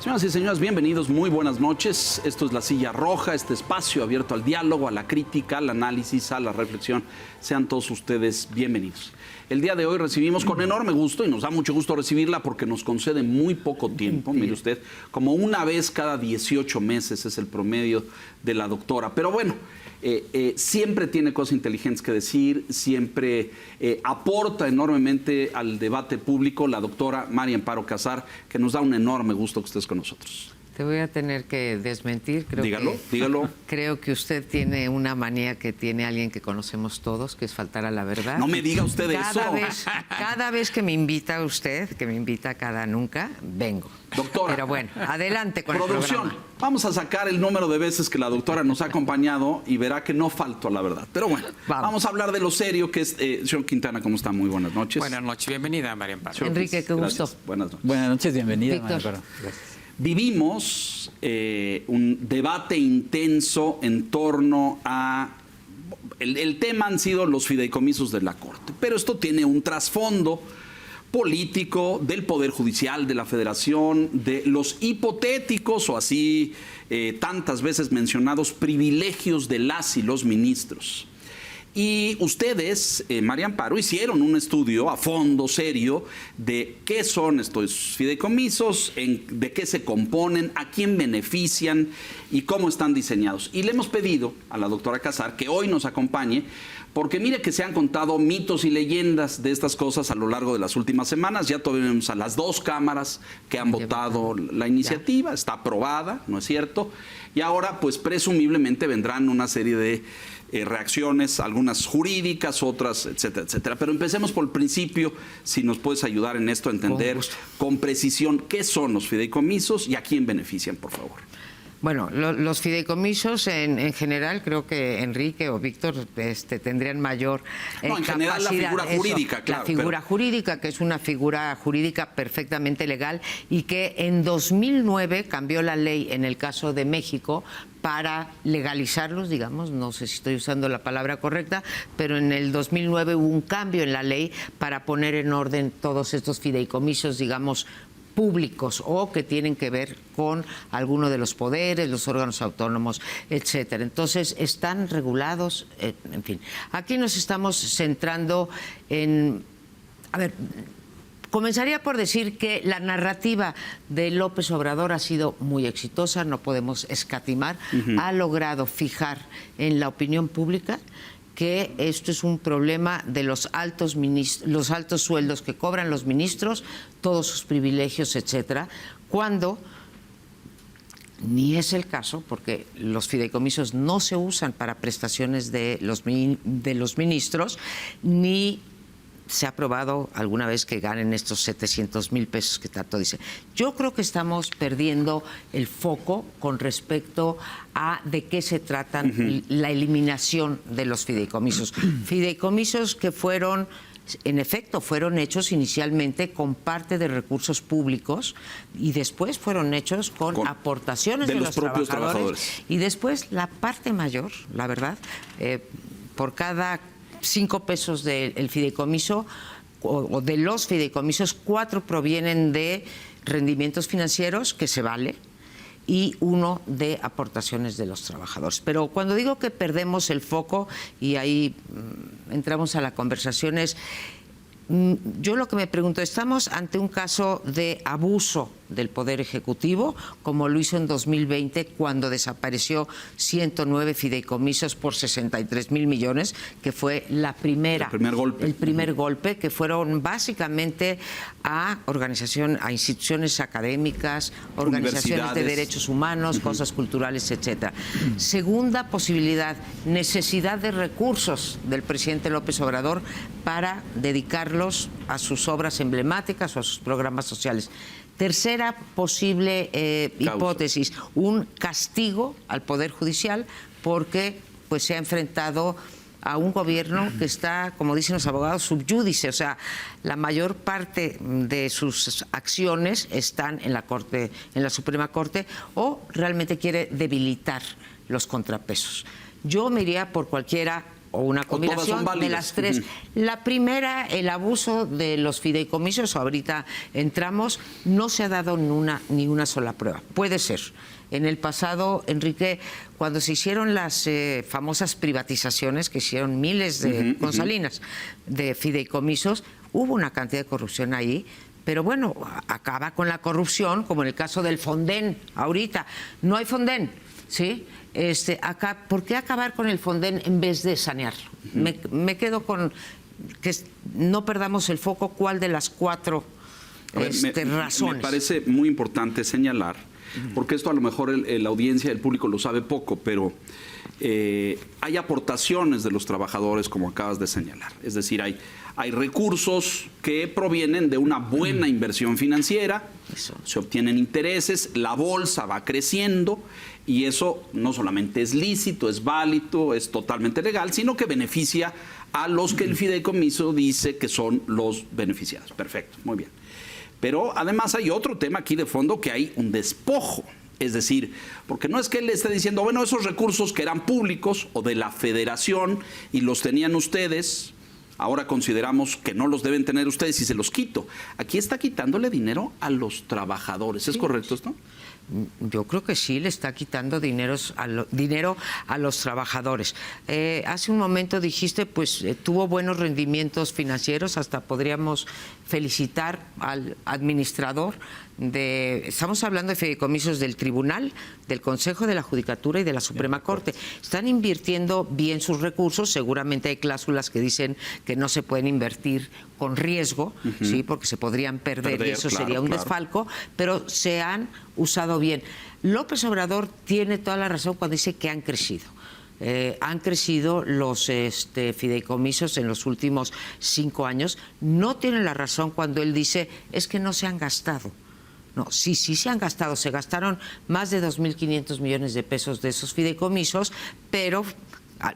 Señoras y señores, bienvenidos, muy buenas noches. Esto es La Silla Roja, este espacio abierto al diálogo, a la crítica, al análisis, a la reflexión. Sean todos ustedes bienvenidos. El día de hoy recibimos con enorme gusto, y nos da mucho gusto recibirla porque nos concede muy poco tiempo, mire usted, como una vez cada 18 meses es el promedio de la doctora. Pero bueno, siempre tiene cosas inteligentes que decir, siempre aporta enormemente al debate público la doctora María Amparo Casar, que nos da un enorme gusto que estés con nosotros. Te voy a tener que desmentir. Dígalo. Creo que usted tiene una manía que tiene alguien que conocemos todos, que es faltar a la verdad. No me diga usted eso. Cada vez que me invita usted, que me invita cada nunca, vengo. Doctora. Pero bueno, adelante con producción, el programa. Vamos a sacar el número de veces que la doctora nos ha acompañado y verá que no falto a la verdad. Pero bueno, vamos a hablar de lo serio que es... señor Quintana, ¿cómo está? Muy buenas noches. Buenas noches, bienvenida, María Amparo. Enrique, qué gusto. Gracias. Buenas noches. Buenas noches, bienvenida, Víctor. María Amparo. Gracias. Vivimos un debate intenso en torno a... El tema han sido los fideicomisos de la Corte, pero esto tiene un trasfondo político del Poder Judicial, de la Federación, de los hipotéticos o así tantas veces mencionados privilegios de las y los ministros. Y ustedes, María Amparo, hicieron un estudio a fondo, serio, de qué son estos fideicomisos, de qué se componen, a quién benefician y cómo están diseñados. Y le hemos pedido a la doctora Casar que hoy nos acompañe, porque mire que se han contado mitos y leyendas de estas cosas a lo largo de las últimas semanas. Ya tuvimos a las dos cámaras que han votado la iniciativa, está aprobada, ¿no es cierto? Y ahora, pues presumiblemente vendrán una serie de reacciones, algunas jurídicas, otras, etcétera, etcétera. Pero empecemos por el principio, si nos puedes ayudar en esto a entender con precisión qué son los fideicomisos y a quién benefician, por favor. Bueno, los fideicomisos en general, creo que Enrique o Víctor tendrían mayor en general la figura jurídica, claro. La figura jurídica, que es una figura jurídica perfectamente legal y que en 2009 cambió la ley en el caso de México para legalizarlos, digamos, no sé si estoy usando la palabra correcta, pero en el 2009 hubo un cambio en la ley para poner en orden todos estos fideicomisos, digamos, públicos o que tienen que ver con alguno de los poderes, los órganos autónomos, etcétera. Entonces, están regulados, en fin. Aquí nos estamos centrando en... A ver, comenzaría por decir que la narrativa de López Obrador ha sido muy exitosa, no podemos escatimar, ha logrado fijar en la opinión pública que esto es un problema de los altos sueldos que cobran los ministros, todos sus privilegios, etcétera, cuando ni es el caso, porque los fideicomisos no se usan para prestaciones de los ministros, ni se ha probado alguna vez que ganen estos 700,000 pesos que tanto dice. Yo creo que estamos perdiendo el foco con respecto a de qué se tratan la eliminación de los fideicomisos. Fideicomisos que fueron, en efecto, fueron hechos inicialmente con parte de recursos públicos y después fueron hechos con aportaciones de los propios trabajadores. Y después la parte mayor, la verdad, por cada 5 pesos del fideicomiso o de los fideicomisos, 4 provienen de rendimientos financieros, que se vale, y 1 de aportaciones de los trabajadores. Pero cuando digo que perdemos el foco, y ahí entramos a la conversación, es... Yo lo que me pregunto, ¿estamos ante un caso de abuso del Poder Ejecutivo, como lo hizo en 2020 cuando desapareció 109 fideicomisos por 63,000 millones, que fue el primer golpe, que fueron básicamente a instituciones académicas, organizaciones de derechos humanos, cosas culturales, etcétera? Segunda posibilidad, necesidad de recursos del presidente López Obrador para dedicarlos a sus obras emblemáticas o a sus programas sociales. Tercera posible hipótesis, un castigo al Poder Judicial porque pues se ha enfrentado a un gobierno que está, como dicen los abogados, sub judice, o sea, la mayor parte de sus acciones están en la Corte, en la Suprema Corte, o realmente quiere debilitar los contrapesos. Yo me iría por cualquiera o una todas son combinación de válidas. las tres. La primera, el abuso de los fideicomisos, ahorita entramos, no se ha dado ni una sola prueba. Puede ser. En el pasado, Enrique, cuando se hicieron las famosas privatizaciones, que hicieron miles de, con Salinas, de fideicomisos, hubo una cantidad de corrupción ahí. Pero bueno, acaba con la corrupción, como en el caso del Fonden. Ahorita no hay Fonden, ¿sí? ¿Por qué acabar con el Fonden en vez de sanearlo? Me quedo con que no perdamos el foco. ¿Cuál de las cuatro razones? Me parece muy importante señalar, porque esto a lo mejor la audiencia, el público lo sabe poco, pero hay aportaciones de los trabajadores, como acabas de señalar. Es decir, hay recursos que provienen de una buena inversión financiera, se obtienen intereses, la bolsa va creciendo y eso no solamente es lícito, es válido, es totalmente legal, sino que beneficia a los que el fideicomiso dice que son los beneficiados. Perfecto, muy bien. Pero además hay otro tema aquí de fondo, que hay un despojo. Es decir, porque no es que él le esté diciendo, bueno, esos recursos que eran públicos o de la federación y los tenían ustedes, ahora consideramos que no los deben tener ustedes y se los quito. Aquí está quitándole dinero a los trabajadores. ¿Es correcto esto? Yo creo que sí, le está quitando dinero a los trabajadores. Hace un momento dijiste, pues tuvo buenos rendimientos financieros, hasta podríamos felicitar al administrador estamos hablando de fideicomisos del Tribunal, del Consejo de la Judicatura y de la Suprema Corte. Están invirtiendo bien sus recursos, seguramente hay cláusulas que dicen que no se pueden invertir con riesgo, ¿sí? Porque se podrían perder y eso sería un desfalco, pero se han usado bien. López Obrador tiene toda la razón cuando dice que han crecido. Han crecido los fideicomisos en los últimos 5 años. No tiene la razón cuando él dice es que no se han gastado. No, sí se han gastado. Se gastaron más de 2.500 millones de pesos de esos fideicomisos, pero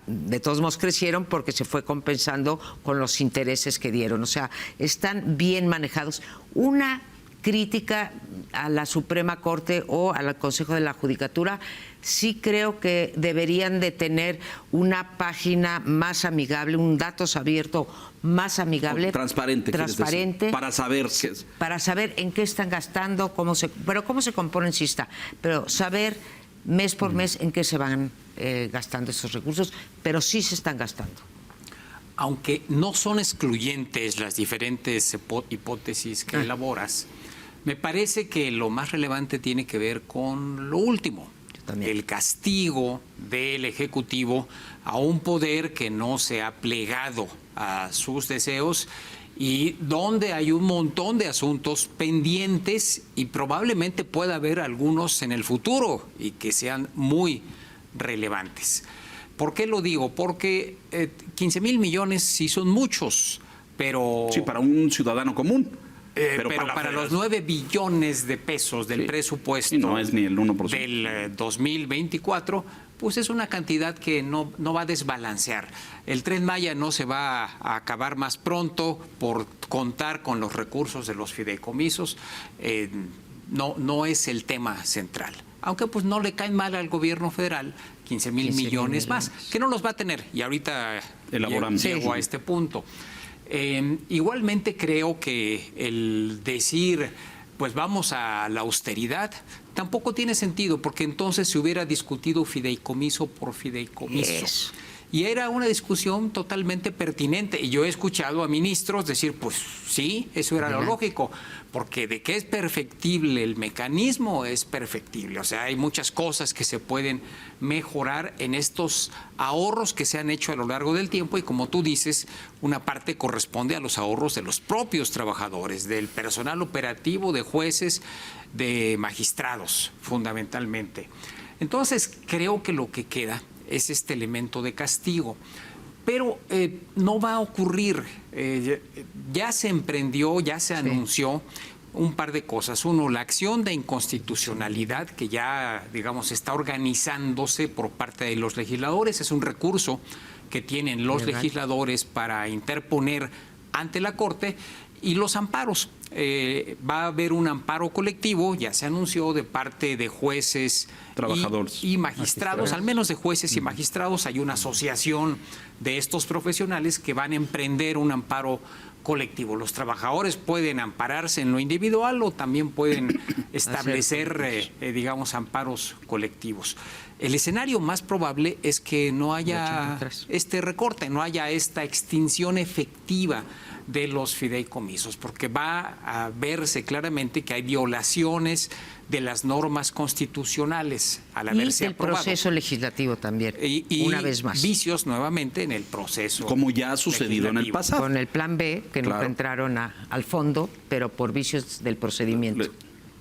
de todos modos crecieron porque se fue compensando con los intereses que dieron. O sea, están bien manejados. Una crítica a la Suprema Corte o al Consejo de la Judicatura, sí creo que deberían de tener una página más amigable, un datos abierto más amigable, transparente, para saber en qué están gastando, cómo se componen, sí está, pero saber mes por mes en qué se van gastando esos recursos, pero sí se están gastando. Aunque no son excluyentes las diferentes hipótesis que elaboras, me parece que lo más relevante tiene que ver con lo último, el castigo del Ejecutivo a un poder que no se ha plegado a sus deseos y donde hay un montón de asuntos pendientes y probablemente pueda haber algunos en el futuro y que sean muy relevantes. ¿Por qué lo digo? Porque 15,000 millones sí son muchos, pero... Sí, para un ciudadano común. Pero para los 9 billones de pesos del presupuesto no es ni el 1% del 2024, pues es una cantidad que no va a desbalancear. El Tren Maya no se va a acabar más pronto por contar con los recursos de los fideicomisos. No es el tema central. Aunque pues no le caen mal al gobierno federal 15,000 millones más, que no los va a tener. Y ahorita llego a este punto. Igualmente creo que el decir, pues vamos a la austeridad, tampoco tiene sentido, porque entonces se hubiera discutido fideicomiso por fideicomiso. Y era una discusión totalmente pertinente. Y yo he escuchado a ministros decir, pues sí, eso era lo lógico, porque de que es perfectible el mecanismo, es perfectible. O sea, hay muchas cosas que se pueden mejorar en estos ahorros que se han hecho a lo largo del tiempo y, como tú dices, una parte corresponde a los ahorros de los propios trabajadores, del personal operativo, de jueces, de magistrados, fundamentalmente. Entonces, creo que lo que queda es este elemento de castigo. Pero no va a ocurrir. Ya se emprendió, ya se anunció un par de cosas. Uno, la acción de inconstitucionalidad que ya, digamos, está organizándose por parte de los legisladores. Es un recurso que tienen los legisladores para interponer ante la Corte. Y los amparos. Va a haber un amparo colectivo, ya se anunció, de parte de jueces trabajadores y magistrados, al menos de jueces y magistrados. Hay una asociación de estos profesionales que van a emprender un amparo colectivo. Los trabajadores pueden ampararse en lo individual o también pueden establecer, digamos, amparos colectivos. El escenario más probable es que no haya este recorte, no haya esta extinción efectiva de los fideicomisos, porque va a verse claramente que hay violaciones de las normas constitucionales al haberse aprobado. Y el proceso legislativo también, una vez más. Vicios nuevamente en el proceso. Como ya ha sucedido en el pasado. Con el plan B, que nunca entraron al fondo, pero por vicios del procedimiento.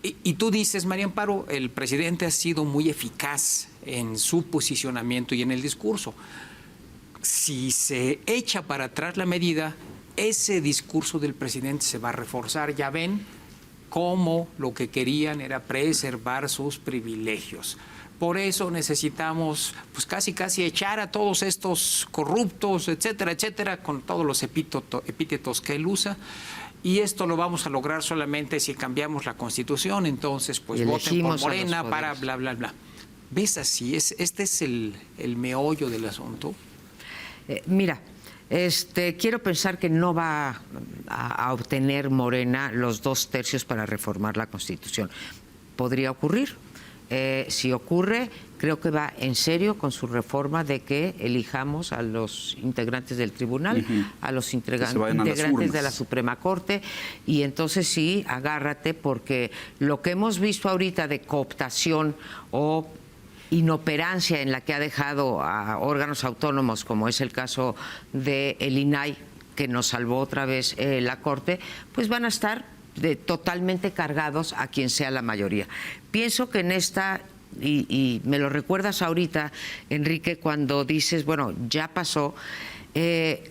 Y tú dices, María Amparo, el presidente ha sido muy eficaz en su posicionamiento y en el discurso. Si se echa para atrás la medida, ese discurso del presidente se va a reforzar. Ya ven cómo lo que querían era preservar sus privilegios. Por eso necesitamos, pues casi echar a todos estos corruptos, etcétera, etcétera, con todos los epítetos que él usa. Y esto lo vamos a lograr solamente si cambiamos la Constitución. Entonces, pues voten por Morena para bla, bla, bla. ¿Ves así? ¿Este es el meollo del asunto? Mira, quiero pensar que no va a obtener Morena los 2/3 para reformar la Constitución. Podría ocurrir. Si ocurre, creo que va en serio con su reforma de que elijamos a los integrantes del tribunal, a los integrantes de la Suprema Corte, y entonces sí, agárrate, porque lo que hemos visto ahorita de cooptación o inoperancia en la que ha dejado a órganos autónomos, como es el caso del INAI, que nos salvó otra vez la Corte, pues van a estar totalmente cargados a quien sea la mayoría. Pienso que en esta, y me lo recuerdas ahorita, Enrique, cuando dices, bueno, ya pasó,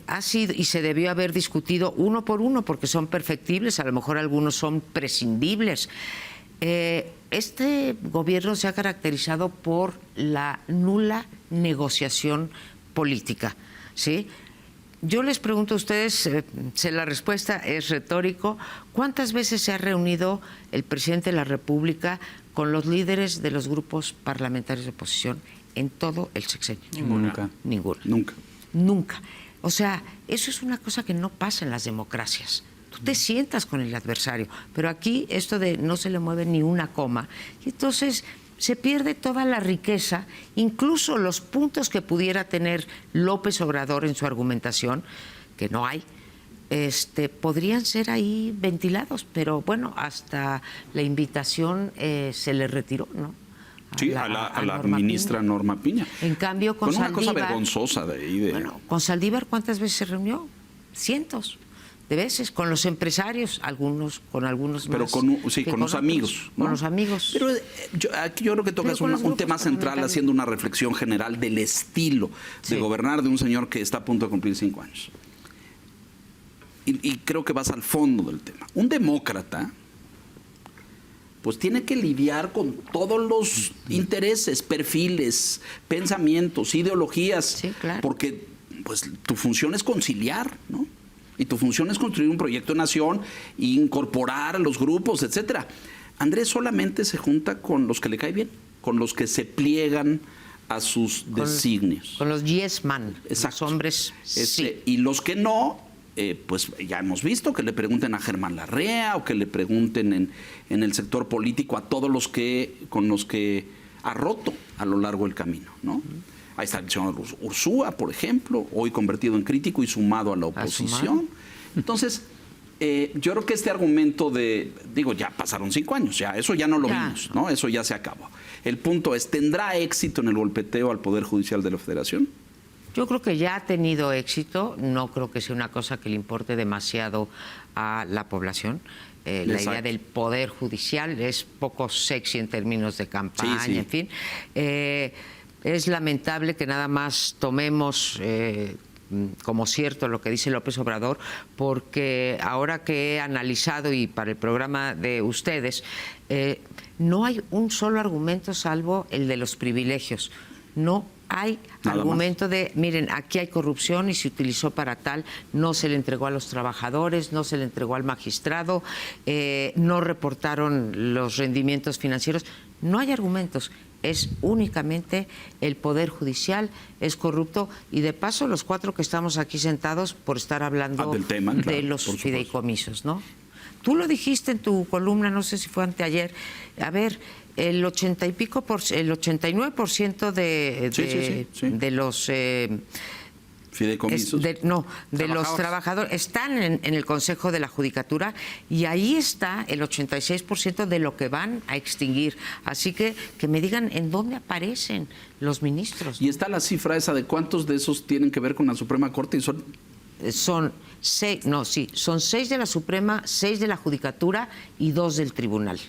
ha sido y se debió haber discutido uno por uno, porque son perfectibles, a lo mejor algunos son prescindibles. Este gobierno se ha caracterizado por la nula negociación política, ¿sí? Yo les pregunto a ustedes, la respuesta es retórico, ¿cuántas veces se ha reunido el presidente de la República con los líderes de los grupos parlamentarios de oposición en todo el sexenio? Ninguna. Nunca. O sea, eso es una cosa que no pasa en las democracias. Tú te sientas con el adversario, pero aquí esto de no se le mueve ni una coma. Y entonces se pierde toda la riqueza, incluso los puntos que pudiera tener López Obrador en su argumentación, que no hay, podrían ser ahí ventilados, pero bueno, hasta la invitación se le retiró, ¿no? Sí, a la ministra Norma Piña. En cambio, con una Saldívar, cosa vergonzosa de ahí. Bueno, con Saldívar, ¿cuántas veces se reunió? Cientos de veces, con los empresarios, con algunos pero más. Pero con los amigos, ¿no? Con los amigos. Pero aquí yo creo que tocas un tema central, haciendo una reflexión general del estilo de gobernar de un señor que está a punto de cumplir 5 años. Y creo que vas al fondo del tema. Un demócrata, pues tiene que lidiar con todos los intereses, perfiles, pensamientos, ideologías, sí, claro. Porque pues tu función es conciliar, ¿no? Y tu función es construir un proyecto de nación, incorporar a los grupos, etcétera. Andrés solamente se junta con los que le cae bien, con los que se pliegan a sus designios. Con los yes man, exacto. Los hombres sí. Y los que no, pues ya hemos visto que le pregunten a Germán Larrea o que le pregunten en el sector político a todos los con los que ha roto a lo largo del camino, ¿no? Ahí está el señor Ursúa, por ejemplo, hoy convertido en crítico y sumado a la oposición. Entonces, yo creo que este argumento ya pasaron 5 años, eso ya no lo vimos, ¿no? Eso ya se acabó. El punto es, ¿tendrá éxito en el golpeteo al Poder Judicial de la Federación? Yo creo que ya ha tenido éxito, no creo que sea una cosa que le importe demasiado a la población. La idea del Poder Judicial es poco sexy en términos de campaña, en fin. Es lamentable que nada más tomemos como cierto lo que dice López Obrador, porque ahora que he analizado y para el programa de ustedes, no hay un solo argumento salvo el de los privilegios. No hay Nada argumento de, miren, aquí hay corrupción y se utilizó para tal, no se le entregó a los trabajadores, no se le entregó al magistrado, no reportaron los rendimientos financieros. No hay argumentos, es únicamente el Poder Judicial es corrupto y de paso los 4 que estamos aquí sentados por estar hablando del tema, claro, de los por supuesto. fideicomisos, ¿no? Tú lo dijiste en tu columna, no sé si fue anteayer. A ver, el 89% de los Fideicomisos. de los trabajadores están en el Consejo de la Judicatura y ahí está el 86% de lo que van a extinguir. Así que me digan en dónde aparecen los ministros. Y está la cifra esa de cuántos de esos tienen que ver con la Suprema Corte y son... Son 6 de la Suprema, 6 de la Judicatura y 2 del Tribunal.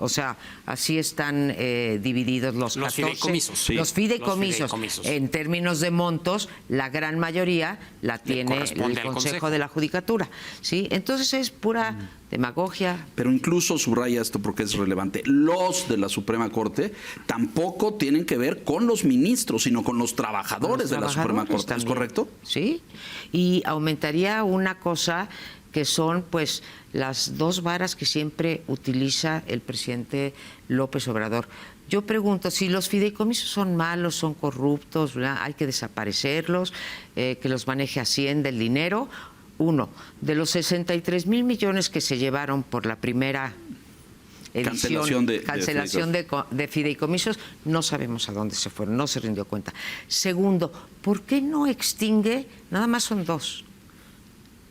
O sea, así están divididos los 14, fideicomisos. Sí. Los fideicomisos. Los fideicomisos. En términos de montos, la gran mayoría la tiene el Consejo de la Judicatura. ¿Sí? Entonces es pura demagogia. Pero incluso subraya esto porque es relevante. Los de la Suprema Corte tampoco tienen que ver con los ministros, sino con los trabajadores de la Suprema Corte. También. ¿Es correcto? Sí. Y aumentaría una cosa que son pues las 2 varas que siempre utiliza el presidente López Obrador. Yo pregunto, si los fideicomisos son malos, son corruptos, ¿verdad? Hay que desaparecerlos, que los maneje Hacienda el dinero. Uno, de los 63,000 millones que se llevaron por la primera edición, cancelación de fideicomisos, no sabemos a dónde se fueron, no se rindió cuenta. Segundo, ¿por qué no extingue? Nada más son 2.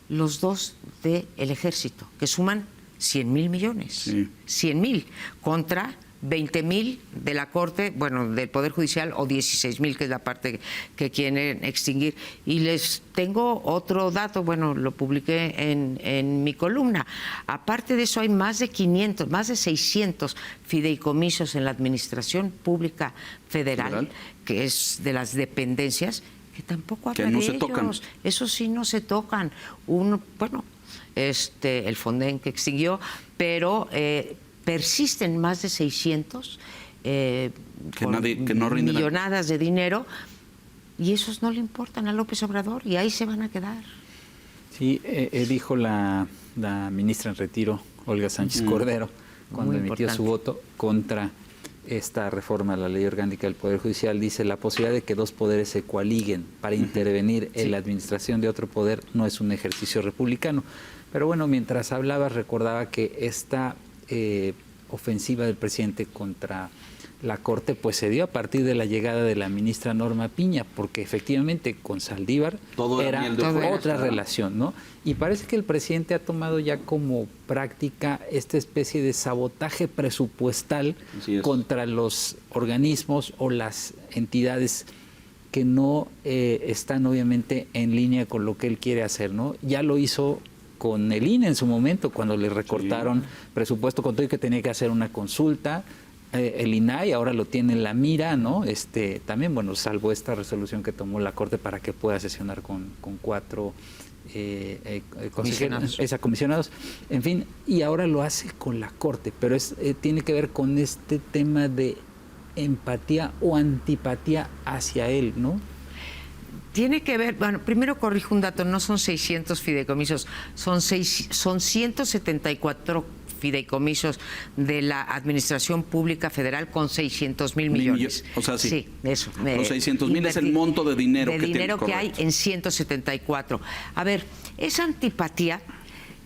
Los 2 del Ejército, que suman 100,000 millones. Sí. 100,000 contra 20,000 de la Corte, bueno, del Poder Judicial, o 16,000, que es la parte que quieren extinguir. Y les tengo otro dato, bueno, lo publiqué en mi columna. Aparte de eso, hay más de 500, más de 600 fideicomisos en la Administración Pública Federal, que es de las dependencias, que tampoco habla no de se ellos. tocan. Eso sí, no se tocan. El Fonden que extinguió, pero persisten más de 600 que no rinden millonadas de dinero y esos no le importan a López Obrador y ahí se van a quedar. Sí, dijo la ministra en retiro, Olga Sánchez Cordero, cuando emitió su voto contra esta reforma a la ley orgánica del Poder Judicial, dice: la posibilidad de que 2 poderes se coaliguen para intervenir en la administración de otro poder no es un ejercicio republicano. Pero bueno, mientras hablaba recordaba que esta ofensiva del presidente contra la Corte pues se dio a partir de la llegada de la ministra Norma Piña, porque efectivamente con Saldívar todo era otra relación, ¿no? Y parece que el presidente ha tomado ya como práctica esta especie de sabotaje presupuestal contra los organismos o las entidades que no están obviamente en línea con lo que él quiere hacer, ¿no? Ya lo hizo con el INE en su momento, cuando le recortaron presupuesto, con todo y que tenía que hacer una consulta. El INAI ahora lo tiene en la mira, ¿no? También, bueno, salvo esta resolución que tomó la Corte para que pueda sesionar con 4 comisionados. En fin, y ahora lo hace con la Corte, pero tiene que ver con este tema de empatía o antipatía hacia él, ¿no? Tiene que ver, bueno, primero corrijo un dato, no son 600 fideicomisos, son 174 fideicomisos de la Administración Pública Federal con 600,000 millones. O sea, sí. Sí, eso. Los 600,000 es el monto de dinero que hay en 174. A ver, esa antipatía,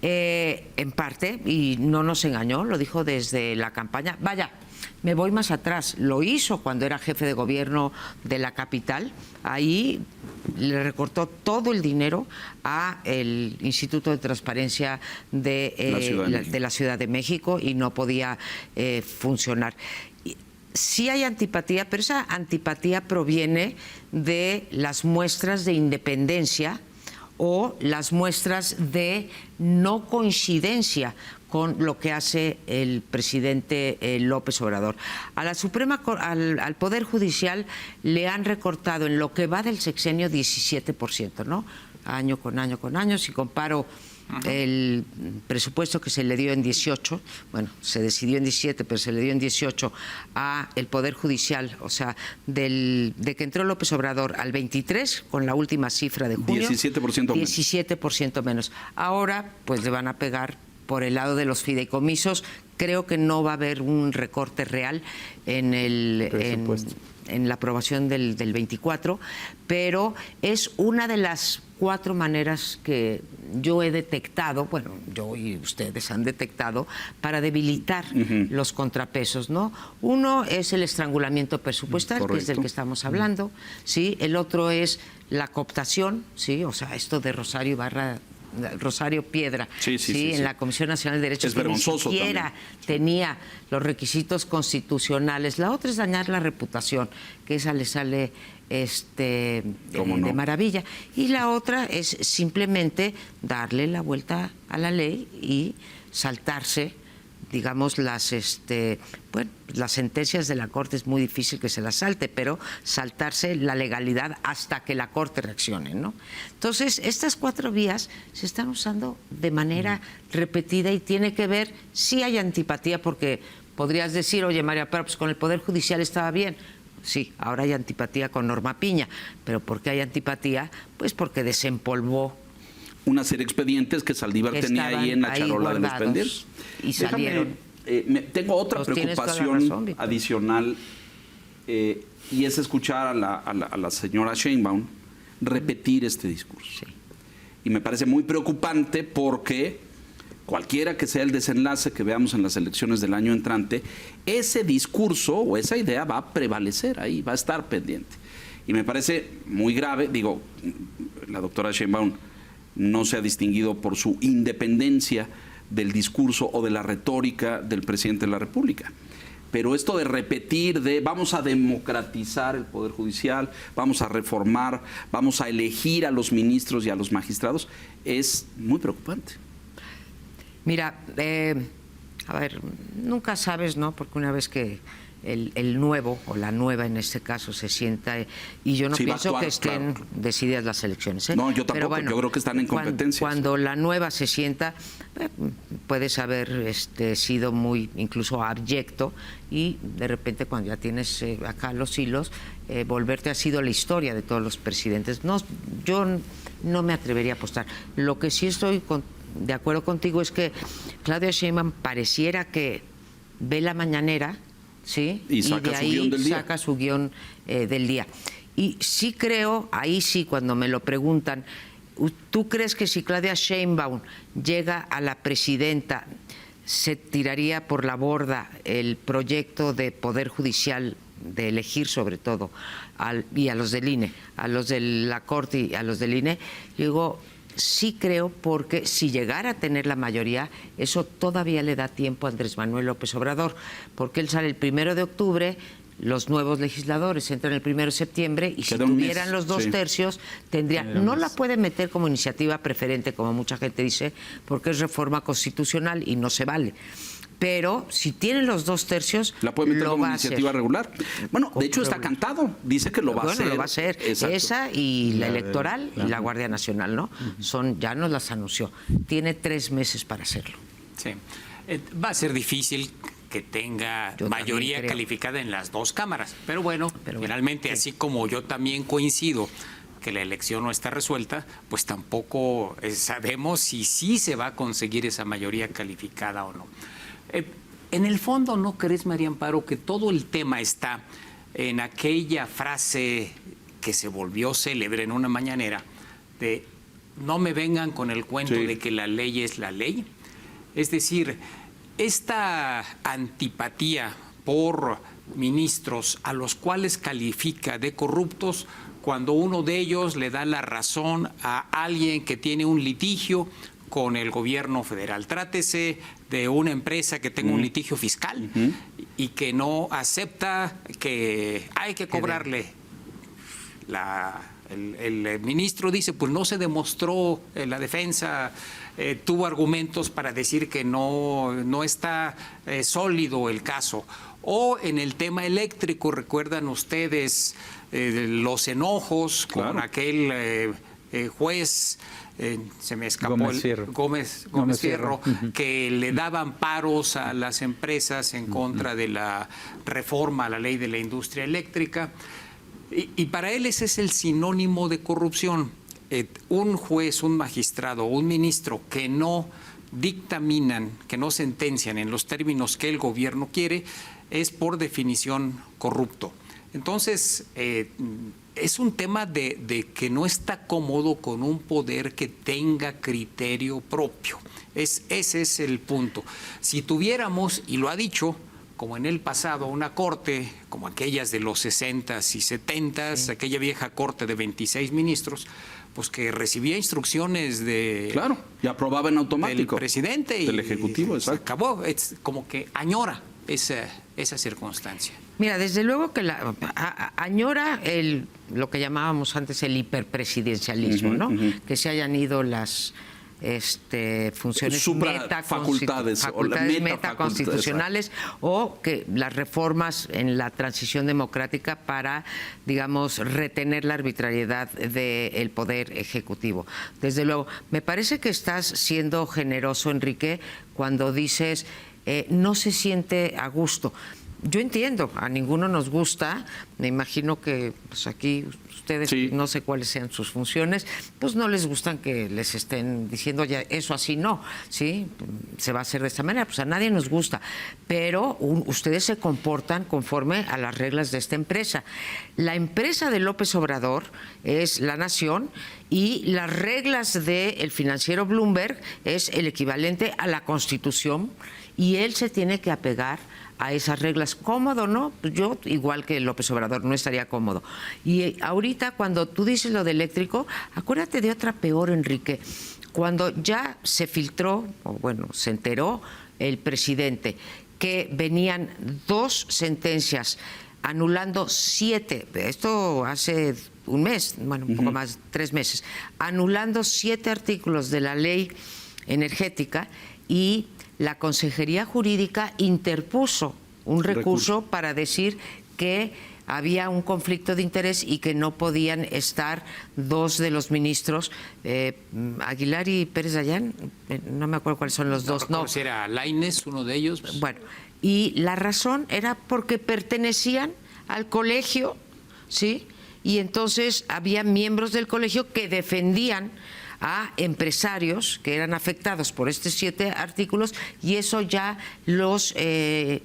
en parte, y no nos engañó, lo dijo desde la campaña, vaya, me voy más atrás, lo hizo cuando era jefe de gobierno de la capital, ahí le recortó todo el dinero a el Instituto de Transparencia de la Ciudad de México y no podía funcionar. Sí hay antipatía, pero esa antipatía proviene de las muestras de independencia o las muestras de no coincidencia con lo que hace el presidente López Obrador. A la al Poder Judicial le han recortado en lo que va del sexenio 17%, ¿no? Año con año con año. Si comparo el presupuesto que se le dio en 18, bueno, se decidió en 17, pero se le dio en 18 a el Poder Judicial, o sea, de que entró López Obrador al 23, con la última cifra de junio, 17% menos. 17% menos. Ahora, pues le van a pegar por el lado de los fideicomisos. Creo que no va a haber un recorte real en en la aprobación del 24, pero es una de las 4 maneras que yo he detectado, bueno, yo y ustedes han detectado, para debilitar los contrapesos, ¿no? Uno es el estrangulamiento presupuestal, correcto, que es del que estamos hablando, ¿sí? El otro es la cooptación, ¿sí? O sea, esto de Rosario Piedra, sí. en la Comisión Nacional de Derechos, Es vergonzoso que ni siquiera también tenía los requisitos constitucionales. La otra es dañar la reputación, que esa le sale de maravilla. Y la otra es simplemente darle la vuelta a la ley y saltarse, digamos, las sentencias de la Corte. Es muy difícil que se las salte, pero saltarse la legalidad hasta que la Corte reaccione, ¿no? Entonces, estas 4 vías se están usando de manera repetida y tiene que ver, sí hay antipatía, porque podrías decir, oye, María, pero pues con el Poder Judicial estaba bien. Sí, ahora hay antipatía con Norma Piña, pero ¿por qué hay antipatía? Pues porque desempolvó una serie de expedientes que Saldívar tenía ahí en la charola de los pendientes. Y salieron. Tengo otra preocupación adicional, y es escuchar a la señora Sheinbaum repetir este discurso. Sí. Y me parece muy preocupante porque cualquiera que sea el desenlace que veamos en las elecciones del año entrante, ese discurso o esa idea va a prevalecer ahí, va a estar pendiente. Y me parece muy grave, digo, la doctora Sheinbaum no se ha distinguido por su independencia del discurso o de la retórica del presidente de la República. Pero esto de repetir vamos a democratizar el Poder Judicial, vamos a reformar, vamos a elegir a los ministros y a los magistrados, es muy preocupante. Mira, a ver, nunca sabes, ¿no? Porque una vez que el nuevo o la nueva en este caso se sienta, y yo no pienso que estén decididas las elecciones, ¿eh? No, yo tampoco, pero bueno, yo creo que están en competencias. Cuando la nueva se sienta, puedes haber sido muy incluso abyecto, y de repente cuando ya tienes acá los hilos, volverte ha sido la historia de todos los presidentes. No, yo no me atrevería a apostar. Lo que sí estoy de acuerdo contigo es que Claudia Sheinbaum pareciera que ve la mañanera, ¿sí? Y de ahí saca su guión del día. Y sí creo, ahí sí, cuando me lo preguntan, ¿tú crees que si Claudia Sheinbaum llega a la presidenta, se tiraría por la borda el proyecto de Poder Judicial, de elegir sobre todo, y a los del INE, a los de la Corte y a los del INE? Yo digo, sí creo, porque si llegara a tener la mayoría, eso todavía le da tiempo a Andrés Manuel López Obrador, porque él sale el 1 de octubre, los nuevos legisladores entran el 1 de septiembre, y si tuvieran los 2 tercios, tendrían, no la puede meter como iniciativa preferente, como mucha gente dice, porque es reforma constitucional y no se vale. Pero si tienen los 2 tercios, la puede meter como iniciativa hacer regular. Bueno, de hecho está cantado, dice que lo va a hacer. Bueno, lo va a hacer. Exacto. Esa y la electoral y la Guardia Nacional, ¿no? Ya nos las anunció. Tiene 3 meses para hacerlo. Sí. Va a ser difícil que tenga mayoría calificada en las 2 cámaras. Pero bueno, finalmente, sí, así como yo también coincido que la elección no está resuelta, pues tampoco sabemos si sí se va a conseguir esa mayoría calificada o no. En el fondo, ¿no crees, María Amparo, que todo el tema está en aquella frase que se volvió célebre en una mañanera de no me vengan con el cuento de que la ley es la ley? Es decir, esta antipatía por ministros a los cuales califica de corruptos cuando uno de ellos le da la razón a alguien que tiene un litigio con el gobierno federal. Trátese de una empresa que tenga un litigio fiscal y que no acepta que hay que cobrarle. El ministro dice, pues no se demostró, la defensa tuvo argumentos para decir que no está sólido el caso. O en el tema eléctrico, recuerdan ustedes los enojos con aquel juez, se me escapó, Gómez Gómez Fierro, Fierro, que le daban paros a las empresas en contra de la reforma a la ley de la industria eléctrica. Y para él ese es el sinónimo de corrupción. Un juez, un magistrado, un ministro que no dictaminan, que no sentencian en los términos que el gobierno quiere, es por definición corrupto. Entonces, es un tema de que no está cómodo con un poder que tenga criterio propio. Ese es el punto. Si tuviéramos, y lo ha dicho, como en el pasado, una corte como aquellas de los 60s y 70s, sí, aquella vieja corte de 26 ministros, pues que recibía instrucciones de... Claro, y aprobaba en automático. Del presidente y del Ejecutivo, exacto. Se acabó. Es como que añora esa circunstancia. Mira, desde luego que añora lo que llamábamos antes el hiperpresidencialismo, ¿no? Que se hayan ido las funciones facultades metaconstitucionales o que las reformas en la transición democrática para, digamos, retener la arbitrariedad del poder ejecutivo. Desde luego, me parece que estás siendo generoso, Enrique, cuando dices no se siente a gusto. Yo entiendo, a ninguno nos gusta, me imagino que pues aquí ustedes, sí, no sé cuáles sean sus funciones, pues no les gustan que les estén diciendo ya eso así no, ¿sí? Se va a hacer de esta manera, pues a nadie nos gusta, pero ustedes se comportan conforme a las reglas de esta empresa. La empresa de López Obrador es La Nación y las reglas del financiero Bloomberg es el equivalente a la Constitución y él se tiene que apegar a esas reglas. ¿Cómodo no? Pues yo, igual que López Obrador, no estaría cómodo. Y ahorita, cuando tú dices lo de eléctrico, acuérdate de otra peor, Enrique. Cuando ya se filtró, o bueno, se enteró el presidente que venían 2 sentencias anulando 7, esto hace un mes, bueno, un poco más, 3 meses, anulando 7 artículos de la ley energética y la Consejería Jurídica interpuso un recurso para decir que había un conflicto de interés y que no podían estar 2 de los ministros, Aguilar y Pérez Dayán, no me acuerdo cuáles son los dos. No, si era Lainez, uno de ellos. Bueno, y la razón era porque pertenecían al colegio, ¿sí? Y entonces había miembros del colegio que defendían a empresarios que eran afectados por estos 7 artículos y eso ya los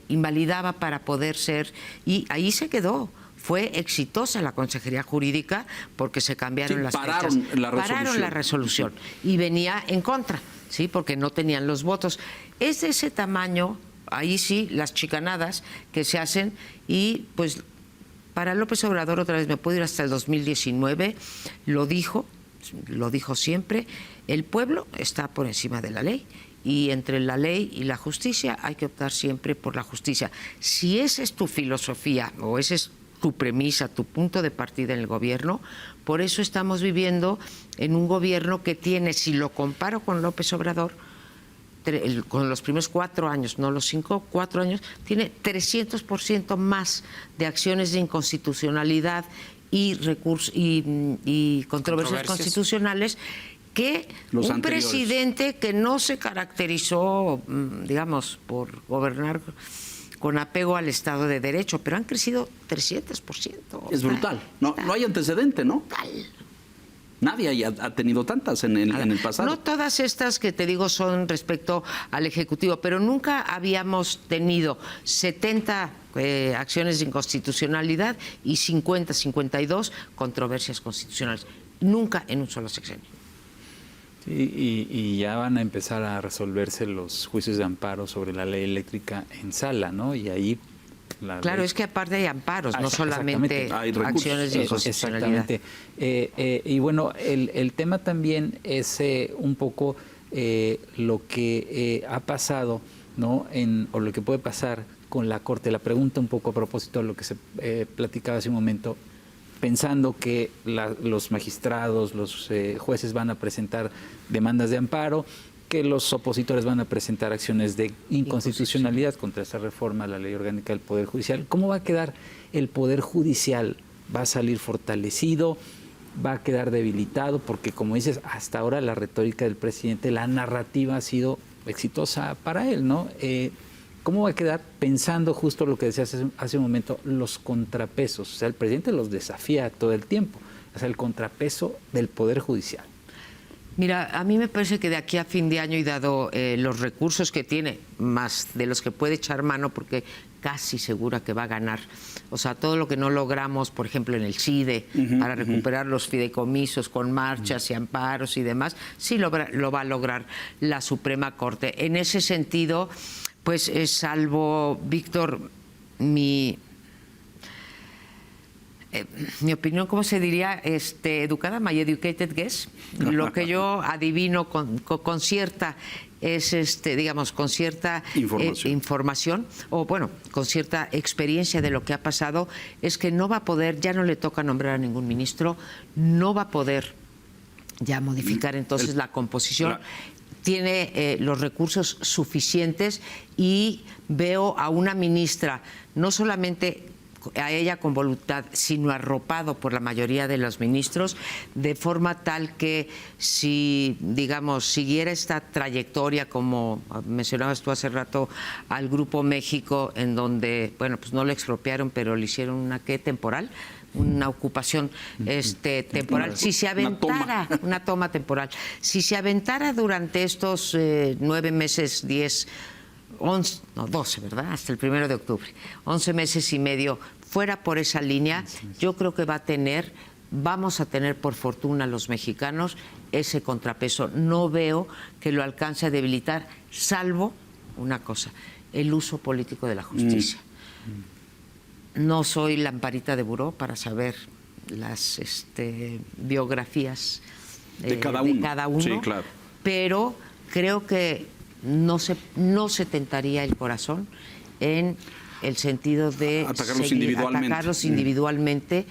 invalidaba para poder ser, y ahí se quedó. Fue exitosa la Consejería Jurídica porque se cambiaron las fechas. Pararon la resolución y venía en contra, ¿sí? Porque no tenían los votos. Es de ese tamaño, ahí sí, las chicanadas que se hacen y pues para López Obrador, otra vez me puedo ir hasta el 2019, lo dijo siempre, el pueblo está por encima de la ley y entre la ley y la justicia hay que optar siempre por la justicia. Si esa es tu filosofía o esa es tu premisa, tu punto de partida en el gobierno, por eso estamos viviendo en un gobierno que tiene, si lo comparo con López Obrador, con los primeros 4 años, no los 5, 4 años, tiene 300% más de acciones de inconstitucionalidad y recursos y controversias constitucionales que los un anteriores. Presidente que no se caracterizó, digamos, por gobernar con apego al Estado de Derecho, pero han crecido 300%. Es brutal. No hay antecedente, ¿no? Brutal. Nadie ha tenido tantas en el pasado. No todas estas que te digo son respecto al Ejecutivo, pero nunca habíamos tenido 70 acciones de inconstitucionalidad y 52 controversias constitucionales. Nunca en un solo sexenio. Sí, y ya van a empezar a resolverse los juicios de amparo sobre la ley eléctrica en sala, ¿no? Y ahí... Claro, es que aparte hay amparos, no solamente hay acciones de inconstitucionalidad. Exactamente. Y bueno, el tema también es un poco lo que ha pasado, ¿no? O lo que puede pasar con la Corte. La pregunta un poco a propósito de lo que se platicaba hace un momento, pensando que los magistrados, los jueces van a presentar demandas de amparo, que los opositores van a presentar acciones de inconstitucionalidad contra esta reforma a la Ley Orgánica del Poder Judicial. ¿Cómo va a quedar el Poder Judicial? ¿Va a salir fortalecido? va a quedar debilitado, porque como dices, hasta ahora la retórica del presidente, la narrativa ha sido exitosa para él, ¿no? ¿Cómo va a quedar pensando justo lo que decías hace un momento, los contrapesos? O sea, el presidente los desafía todo el tiempo, o sea, el contrapeso del Poder Judicial. Mira, a mí me parece que de aquí a fin de año, y dado los recursos que tiene, más de los que puede echar mano, porque casi segura que va a ganar, o sea, todo lo que no logramos, por ejemplo, en el CIDE, para recuperar los fideicomisos con marchas y amparos y demás, sí lo va a lograr la Suprema Corte. En ese sentido, pues salvo, Víctor, mi opinión, ¿cómo se diría? Educada, my educated guess. Lo que yo adivino con cierta digamos, con cierta información, o bueno, con cierta experiencia de lo que ha pasado, es que no va a poder, ya no le toca nombrar a ningún ministro, no va a poder ya modificar entonces la composición. Tiene los recursos suficientes, y veo a una ministra no solamente a ella con voluntad, sino arropado por la mayoría de los ministros, de forma tal que si, digamos, siguiera esta trayectoria, como mencionabas tú hace rato, al Grupo México, en donde, bueno, pues no lo expropiaron, pero le hicieron una, ¿qué? Temporal, una ocupación temporal. Si se aventara, una toma temporal, si se aventara durante estos 9 meses, 10, 11, no, 12, ¿verdad? Hasta el 1 de octubre, 11 meses y medio, fuera por esa línea, yo creo que vamos a tener por fortuna los mexicanos ese contrapeso. No veo que lo alcance a debilitar, salvo una cosa, el uso político de la justicia. No soy lamparita de buró para saber las biografías de cada uno, sí, claro. Pero creo que no se tentaría el corazón en el sentido de atacarlos individualmente.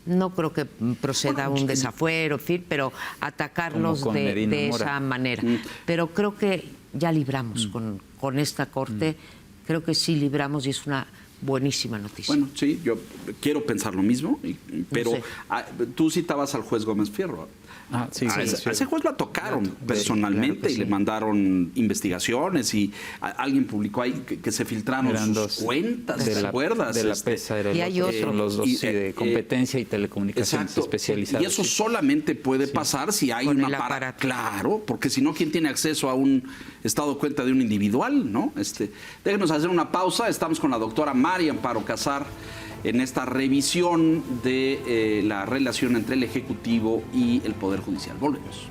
No creo que proceda un desafuero, en fin, pero atacarlos de esa manera. Pero creo que ya libramos con esta Corte, creo que sí libramos, y es una buenísima noticia. Bueno, sí, yo quiero pensar lo mismo, pero no sé. Tú citabas al juez Gómez Fierro. Sí, a ese juez lo tocaron personalmente y le mandaron investigaciones, y alguien publicó ahí que se filtraron sus cuentas, ¿te acuerdas? De la PESA, y hay otros. Los dos, de competencia y telecomunicaciones especializadas. Y eso solamente puede pasar si hay un aparato. Claro, porque si no, ¿quién tiene acceso a un estado de cuenta de un individual, no? Déjenos hacer una pausa. Estamos con la doctora María Amparo Casar en esta revisión de la relación entre el Ejecutivo y el Poder Judicial. Volvemos.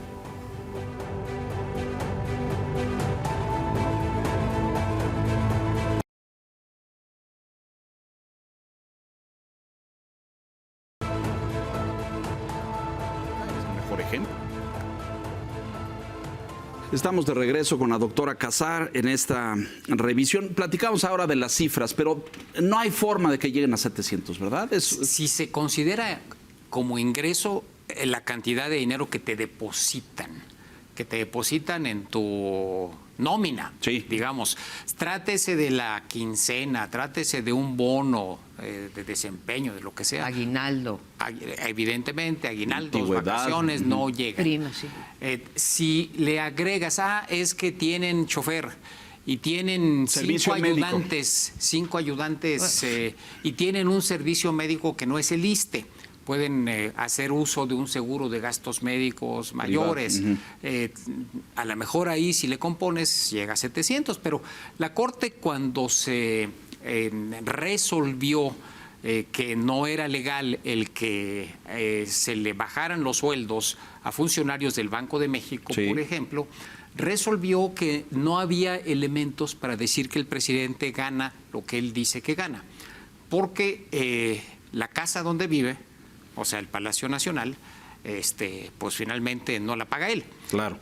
Es el mejor ejemplo. Estamos de regreso con la doctora Casar en esta revisión. Platicamos ahora de las cifras, pero no hay forma de que lleguen a 700, ¿verdad? Si se considera como ingreso la cantidad de dinero que te depositan en tu nómina, sí, digamos, trátese de la quincena, trátese de un bono de desempeño, de lo que sea. Aguinaldo. Evidentemente, aguinaldos, vacaciones, no llega. Prima, sí. Si le agregas, es que tienen chofer y tienen servicio 5 ayudantes y tienen un servicio médico que no es el ISSSTE. Pueden hacer uso de un seguro de gastos médicos mayores. A lo mejor ahí, si le compones, llega a 700, pero la Corte, cuando se resolvió que no era legal el que se le bajaran los sueldos a funcionarios del Banco de México, por ejemplo, resolvió que no había elementos para decir que el presidente gana lo que él dice que gana, porque la casa donde vive, o sea, el Palacio Nacional, pues finalmente no la paga él. Claro.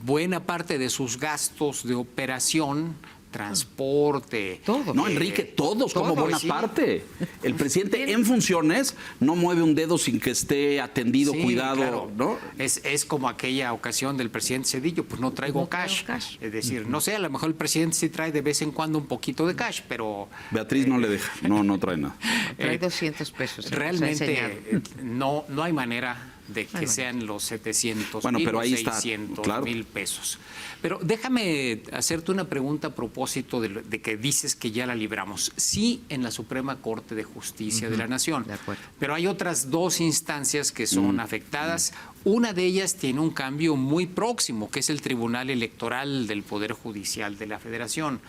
Buena parte de sus gastos de operación, transporte. Todo. No, Enrique, todos, como buena parte. El presidente en funciones no mueve un dedo sin que esté atendido, cuidado, claro. ¿no? Es como aquella ocasión del presidente Zedillo, pues no traigo cash. Es decir, no sé, a lo mejor el presidente sí trae de vez en cuando un poquito de cash, pero... Beatriz no le deja, no trae nada. Trae 200 pesos. Realmente no hay manera de que sean los 700 Bueno, mil pero o ahí está, 600 claro. mil pesos. Pero déjame hacerte una pregunta a propósito de que dices que ya la libramos. Sí, en la Suprema Corte de Justicia de la Nación, de acuerdo. pero hay otras dos instancias que son afectadas. Una de ellas tiene un cambio muy próximo, que es el Tribunal Electoral del Poder Judicial de la Federación,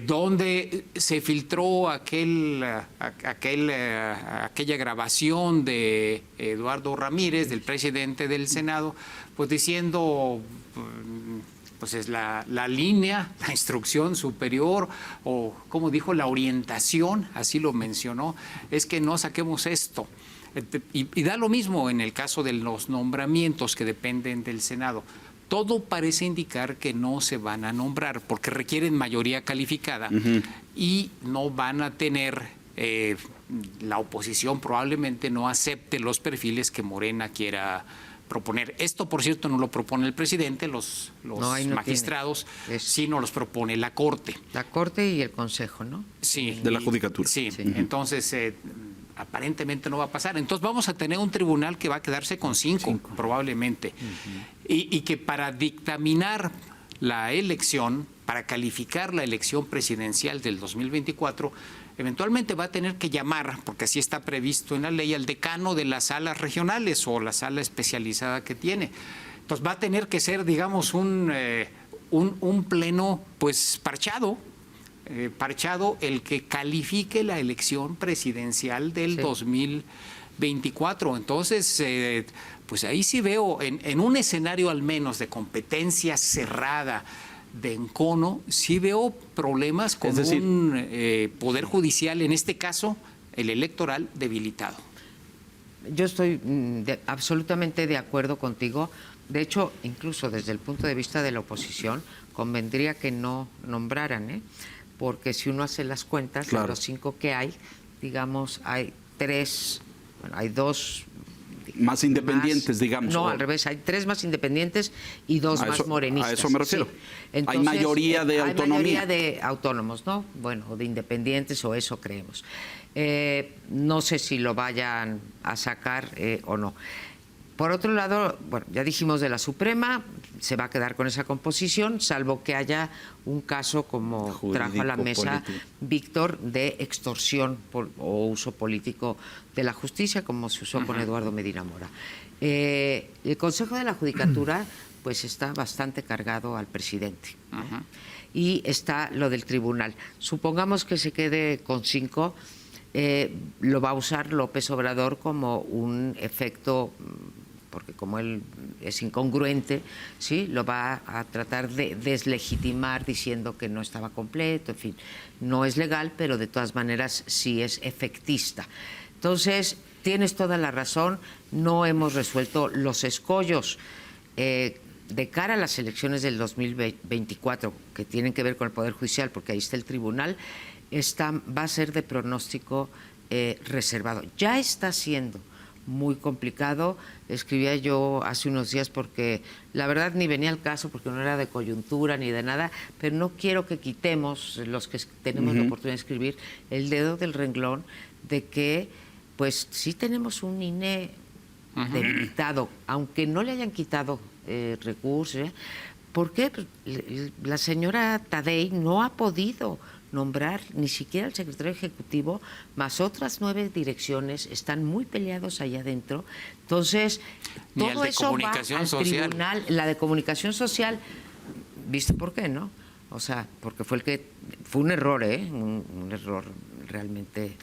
donde se filtró aquella grabación de Eduardo Ramírez, del presidente del Senado, pues diciendo, pues es la línea, la instrucción superior, o como dijo, la orientación, así lo mencionó, es que no saquemos esto. Y da lo mismo en el caso de los nombramientos que dependen del Senado. Todo parece indicar que no se van a nombrar porque requieren mayoría calificada y no van a tener, la oposición probablemente no acepte los perfiles que Morena quiera proponer. Esto, por cierto, no lo propone el presidente, los magistrados, sino los propone la Corte. La Corte y el Consejo, ¿no? Sí. De la Judicatura. Sí, entonces aparentemente no va a pasar. Entonces vamos a tener un tribunal que va a quedarse con cinco. Probablemente. Y que para dictaminar la elección, para calificar la elección presidencial del 2024, eventualmente va a tener que llamar, porque así está previsto en la ley, al decano de las salas regionales o la sala especializada que tiene. Entonces va a tener que ser, digamos, un pleno pues parchado el que califique la elección presidencial del 2024. Entonces, pues ahí sí veo, en un escenario al menos de competencia cerrada, de encono, sí veo problemas con un poder judicial, en este caso el electoral, debilitado. Yo estoy absolutamente de acuerdo contigo. De hecho, incluso desde el punto de vista de la oposición, convendría que no nombraran, porque si uno hace las cuentas, de los 5 que hay, digamos, hay 3, bueno, hay 2... Más independientes, digamos. No, al revés, hay 3 más independientes y 2 más morenistas. A eso me refiero. Sí. Entonces, hay mayoría de autonomía. Hay mayoría de autónomos, ¿no? Bueno, o de independientes, o eso creemos. No sé si lo vayan a sacar o no. Por otro lado, bueno, ya dijimos de la Suprema, se va a quedar con esa composición, salvo que haya un caso como trajo a la mesa Víctor de extorsión o uso político de la justicia, como se usó con Eduardo Medina Mora. El Consejo de la Judicatura pues está bastante cargado al presidente. Y está lo del tribunal. Supongamos que se quede con 5, lo va a usar López Obrador como un efecto, porque como él es incongruente, ¿sí? Lo va a tratar de deslegitimar diciendo que no estaba completo, en fin, no es legal, pero de todas maneras sí es efectista. Entonces, tienes toda la razón, no hemos resuelto los escollos de cara a las elecciones del 2024, que tienen que ver con el Poder Judicial, porque ahí está el tribunal, va a ser de pronóstico reservado. Ya está siendo muy complicado. Escribía yo hace unos días porque la verdad ni venía al caso, porque no era de coyuntura ni de nada, pero no quiero que quitemos, los que tenemos la oportunidad de escribir, el dedo del renglón de que pues sí tenemos un INE debilitado, aunque no le hayan quitado recursos. ¿Por qué? Pues, la señora Tadei no ha podido nombrar ni siquiera al secretario ejecutivo, más otras 9 direcciones, están muy peleados allá adentro. Entonces, todo eso va al tribunal. La de comunicación social, ¿viste por qué, no? O sea, porque fue un error, un error realmente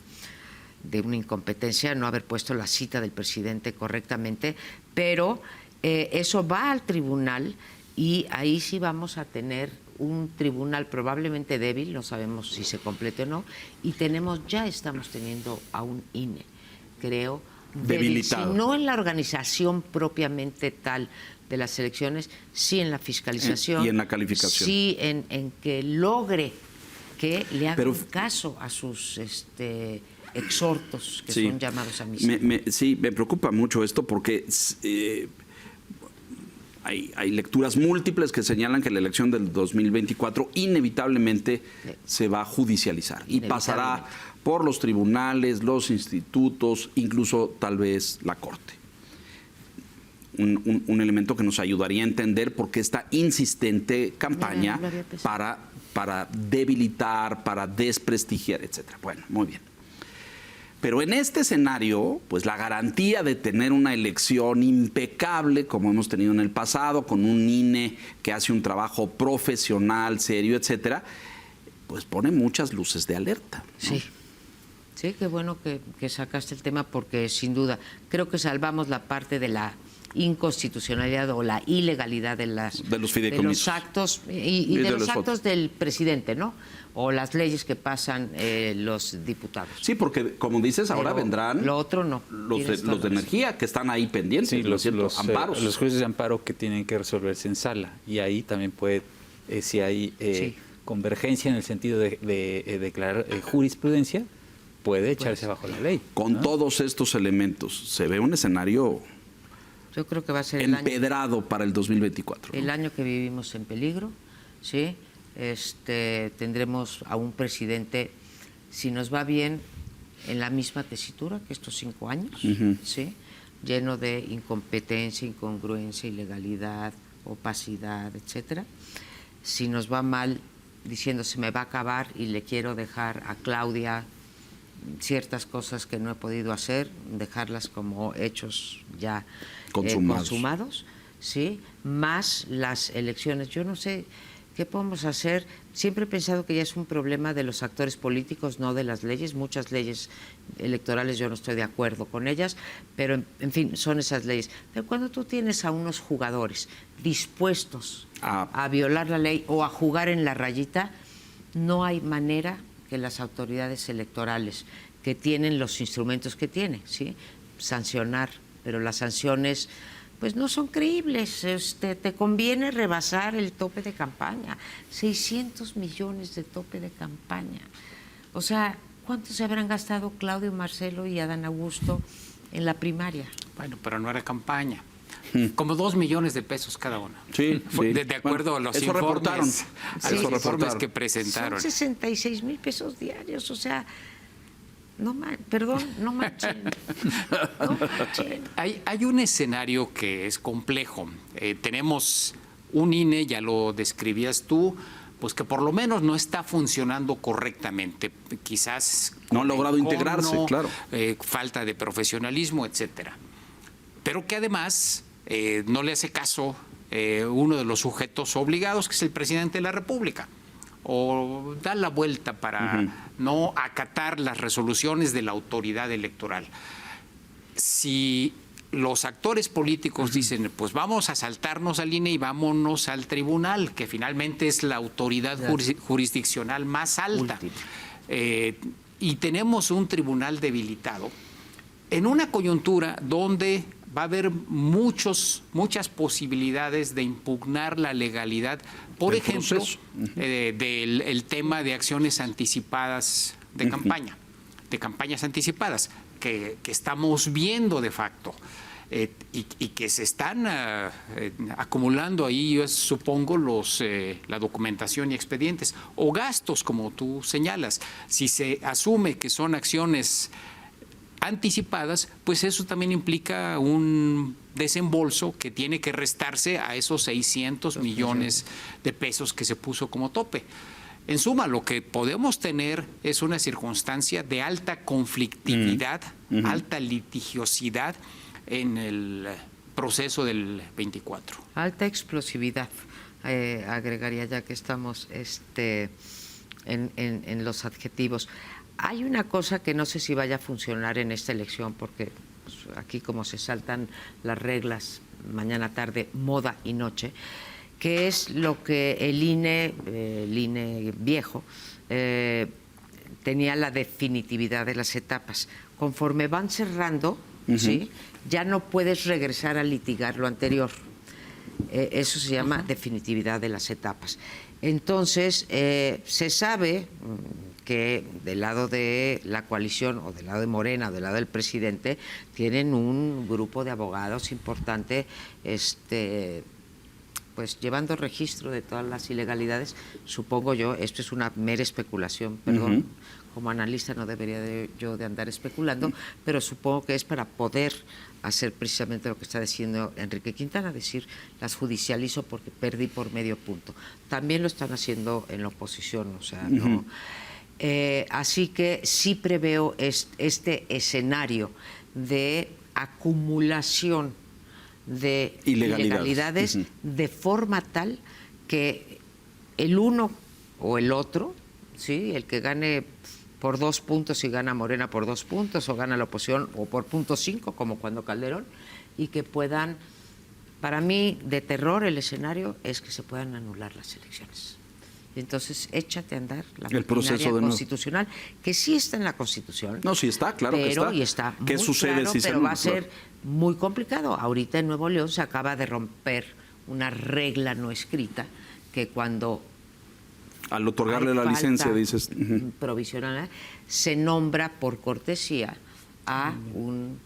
de una incompetencia no haber puesto la cita del presidente correctamente, pero eso va al tribunal y ahí sí vamos a tener un tribunal probablemente débil, no sabemos si se complete o no, y ya estamos teniendo a un INE, creo, debilitado. Si no en la organización propiamente tal de las elecciones, sí en la fiscalización. Y en la calificación. Sí en que logre que le hagan caso a sus exhortos que son llamados a misa. Sí, me preocupa mucho esto porque hay lecturas múltiples que señalan que la elección del 2024 inevitablemente se va a judicializar y pasará por los tribunales, los institutos, incluso tal vez la Corte. un elemento que nos ayudaría a entender por qué esta insistente campaña para debilitar, para desprestigiar, etcétera. Bueno, muy bien. Pero en este escenario, pues la garantía de tener una elección impecable, como hemos tenido en el pasado, con un INE que hace un trabajo profesional, serio, etcétera, pues pone muchas luces de alerta, ¿no? Sí. Sí, qué bueno que sacaste el tema, porque sin duda creo que salvamos la parte de la inconstitucionalidad o la ilegalidad de los fideicomisos, de los actos y de los actos del presidente, ¿no? O las leyes que pasan los diputados. Sí, porque como dices, ahora Pero vendrán lo otro no. los de energía que están ahí pendientes, Sí, los amparos. los jueces de amparo que tienen que resolverse en sala, y ahí también puede, si hay convergencia en el sentido de declarar jurisprudencia, puede echarse bajo la ley. Con todos estos elementos, se ve un escenario Yo creo que va a ser empedrado para el 2024. el año que vivimos en peligro, ¿sí? Tendremos a un presidente, si nos va bien, en la misma tesitura que estos 5 años, ¿sí? Lleno de incompetencia, incongruencia, ilegalidad, opacidad, etcétera. Si nos va mal, diciendo se me va a acabar y le quiero dejar a Claudia ciertas cosas que no he podido hacer, dejarlas como hechos ya consumados, ¿sí? Más las elecciones. Yo no sé qué podemos hacer. Siempre he pensado que ya es un problema de los actores políticos, no de las leyes. Muchas leyes electorales yo no estoy de acuerdo con ellas, pero en fin, son esas leyes. Pero cuando tú tienes a unos jugadores dispuestos a violar la ley o a jugar en la rayita, no hay manera que las autoridades electorales, que tienen los instrumentos que tienen, ¿sí? Sancionar, pero las sanciones pues no son creíbles. Te conviene rebasar el tope de campaña, 600 millones de tope de campaña. O sea, ¿cuánto se habrán gastado Claudio, Marcelo y Adán Augusto en la primaria? Bueno, pero no era campaña. Como 2 millones de pesos cada uno. Sí, sí. De acuerdo a los informes, que presentaron. Son 66,000 pesos diarios, o sea, no manchen. No manchen. Hay un escenario que es complejo. Tenemos un INE, ya lo describías tú, pues que por lo menos no está funcionando correctamente. Quizás no ha logrado integrarse, claro. Falta de profesionalismo, etcétera. Pero que además no le hace caso uno de los sujetos obligados, que es el presidente de la República, o da la vuelta para no acatar las resoluciones de la autoridad electoral. Si los actores políticos dicen, pues vamos a saltarnos al INE y vámonos al tribunal, que finalmente es la autoridad jurisdiccional más alta, y tenemos un tribunal debilitado, en una coyuntura donde va a haber muchas posibilidades de impugnar la legalidad, por ejemplo, del tema de acciones anticipadas de campaña, de campañas anticipadas, que estamos viendo de facto, y que se están acumulando ahí, yo supongo, la documentación y expedientes, o gastos, como tú señalas. Si se asume que son acciones anticipadas, pues eso también implica un desembolso que tiene que restarse a esos 600 millones de pesos que se puso como tope. En suma, lo que podemos tener es una circunstancia de alta conflictividad, alta litigiosidad en el proceso del 24. Alta explosividad, agregaría, ya que estamos en los adjetivos. Hay una cosa que no sé si vaya a funcionar en esta elección, porque pues, aquí como se saltan las reglas mañana, tarde, moda y noche, que es lo que el INE viejo, tenía la definitividad de las etapas. Conforme van cerrando, ¿sí? Ya no puedes regresar a litigar lo anterior. Eso se llama definitividad de las etapas. Entonces, se sabe que del lado de la coalición o del lado de Morena o del lado del presidente tienen un grupo de abogados importante pues llevando registro de todas las ilegalidades, supongo yo, esto es una mera especulación, perdón, como analista no debería yo de andar especulando, pero supongo que es para poder hacer precisamente lo que está diciendo Enrique Quintana, decir, las judicializo porque perdí por medio punto. También lo están haciendo en la oposición, o sea, no. Así que sí preveo este escenario de acumulación de ilegalidades de forma tal que el uno o el otro, ¿sí? El que gane por 2 puntos y gana Morena por 2 puntos, o gana la oposición o por 0.5, como cuando Calderón, y que puedan, para mí, de terror el escenario es que se puedan anular las elecciones. Y entonces échate a andar la maquinaria constitucional, que sí está en la Constitución. No, sí está, claro que está. Y está ¿Qué muy sucede claro, si se pero va a anula? ser muy complicado. Ahorita en Nuevo León se acaba de romper una regla no escrita que cuando al otorgarle la licencia, dices. Provisional, se nombra por cortesía a un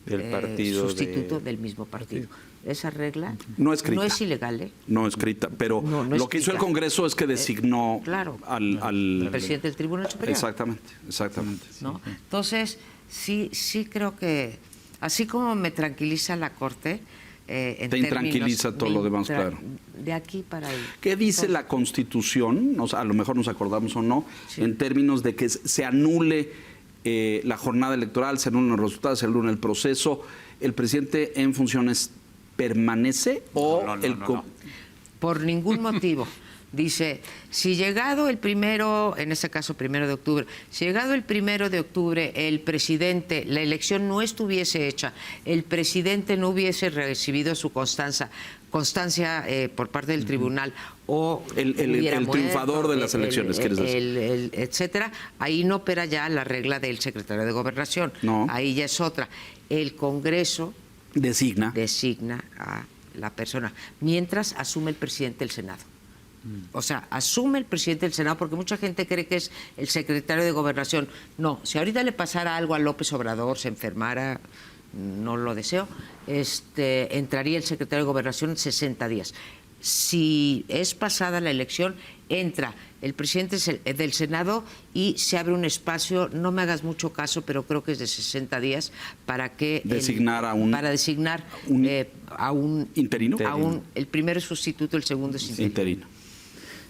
sustituto del mismo partido. Esa regla no es ilegal, ¿eh? No escrita, pero no lo que hizo el Congreso es que designó al presidente del Tribunal Superior. Exactamente. ¿No? Entonces, sí creo que, así como me tranquiliza la Corte, te intranquiliza todo lo demás, claro. De aquí para ahí. ¿Qué dice la Constitución? O sea, a lo mejor nos acordamos o no, en términos de que se anule la jornada electoral, se anulen los resultados, se anule el proceso. ¿El presidente en funciones permanece o no. Por ningún motivo? Dice, si llegado el primero, en este caso 1 de octubre, si llegado el 1 de octubre el presidente, la elección no estuviese hecha, el presidente no hubiese recibido su constancia por parte del tribunal, o el triunfador de las elecciones, ¿quieres decir? Etcétera, ahí no opera ya la regla del secretario de Gobernación, no. Ahí ya es otra. El Congreso designa a la persona, mientras asume el presidente del Senado. O sea, asume el presidente del Senado, porque mucha gente cree que es el secretario de Gobernación. No, si ahorita le pasara algo a López Obrador, se enfermara, no lo deseo, entraría el secretario de Gobernación en 60 días. Si es pasada la elección, entra el presidente del Senado y se abre un espacio, no me hagas mucho caso, pero creo que es de 60 días, para que designar a un interino. El primero es sustituto, el segundo es interino.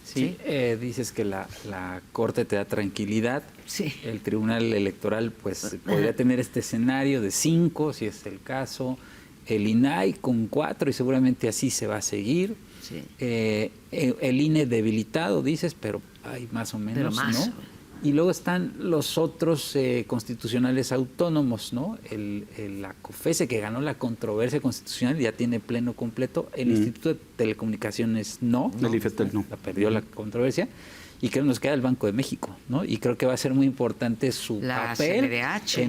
Sí, dices que la Corte te da tranquilidad. Sí. El Tribunal Electoral pues podría tener este escenario de 5, si es el caso. El INAI con 4, y seguramente así se va a seguir. Sí. El INE debilitado, dices, pero hay más o menos, ¿no? Y luego están los otros constitucionales autónomos, ¿no? La COFESE, que ganó la controversia constitucional, ya tiene pleno completo. El Instituto de Telecomunicaciones no. El IFETEL no. La perdió la controversia. Y creo que nos queda el Banco de México, ¿no? Y creo que va a ser muy importante su papel.